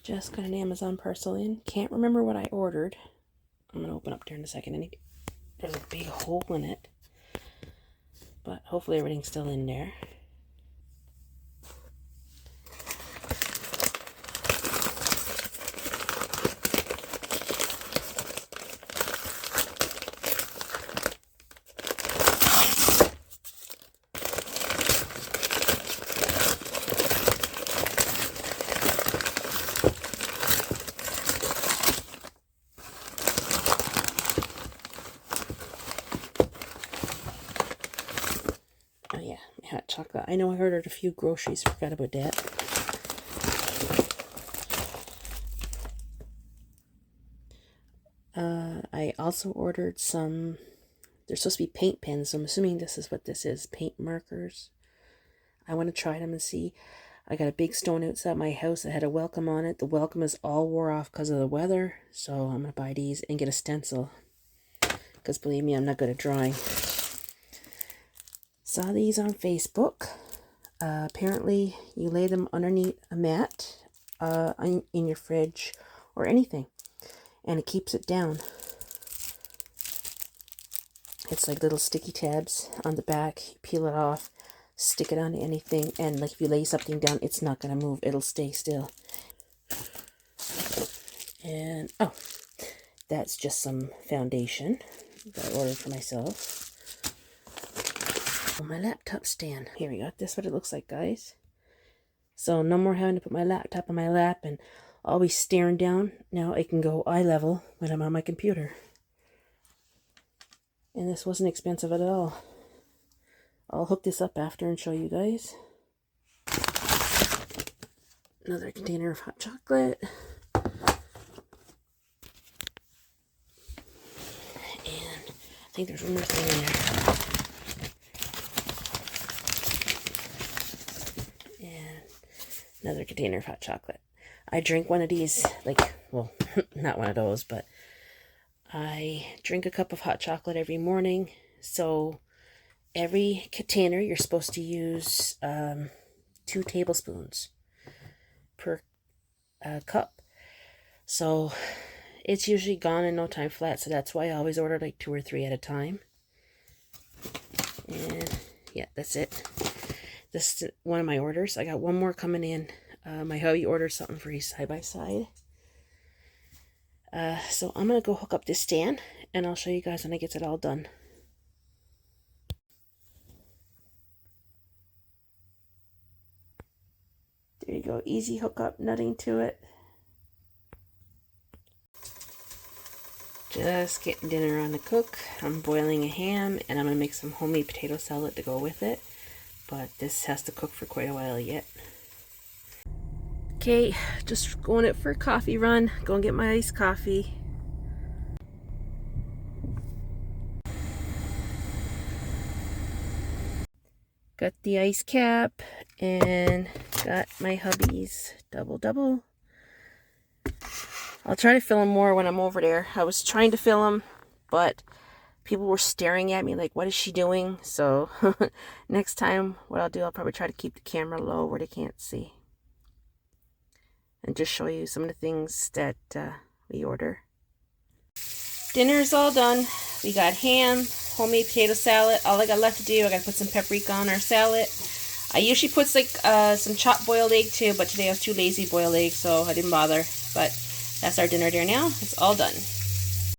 Just got an Amazon parcel in. Can't remember what I ordered. I'm going to open up there in a second. There's a big hole in it. But hopefully everything's still in there. Oh yeah, hot chocolate. I know I ordered a few groceries, forgot about that. I also ordered some, they're supposed to be paint pens, so I'm assuming this is what this is, paint markers. I want to try them and see. I got a big stone outside my house that had a welcome on it. The welcome is all wore off because of the weather, so I'm going to buy these and get a stencil. Because believe me, I'm not good at drawing. Saw these on Facebook. Apparently, you lay them underneath a mat in your fridge or anything, and it keeps it down. It's like little sticky tabs on the back. You peel it off, stick it onto anything, and like if you lay something down, it's not going to move. It'll stay still. And, oh, that's just some foundation that I ordered for myself. My laptop stand. Here we go. This is what it looks like, guys. So no more having to put my laptop on my lap and always staring down. Now I can go eye level when I'm on my computer. And this wasn't expensive at all. I'll hook this up after and show you guys. Another container of hot chocolate. And I think there's one more thing in there. Another container of hot chocolate. I drink one of these, like, well, not one of those, but I drink a cup of hot chocolate every morning. So every container, you're supposed to use 2 tablespoons per cup. So it's usually gone in no time flat. So that's why I always order like 2 or 3 at a time. And yeah, that's it. This is one of my orders. I got one more coming in. My hubby ordered something for his side-by-side. So I'm going to go hook up this stand, and I'll show you guys when I get it all done. There you go. Easy hookup, nothing to it. Just getting dinner on the cook. I'm boiling a ham, and I'm going to make some homemade potato salad to go with it. But this has to cook for quite a while yet. Okay, just going out for a coffee run. Go and get my iced coffee. Got the ice cap and got my hubby's double. I'll try to film more when I'm over there. I was trying to film, but people were staring at me like, what is she doing? So next time, what I'll do, I'll probably try to keep the camera low where they can't see. And just show you some of the things that we order. Dinner's all done. We got ham, homemade potato salad. All I got left to do, I got to put some paprika on our salad. I usually put like some chopped boiled egg too, but today I was too lazy to boil egg, so I didn't bother. But that's our dinner there now. It's all done.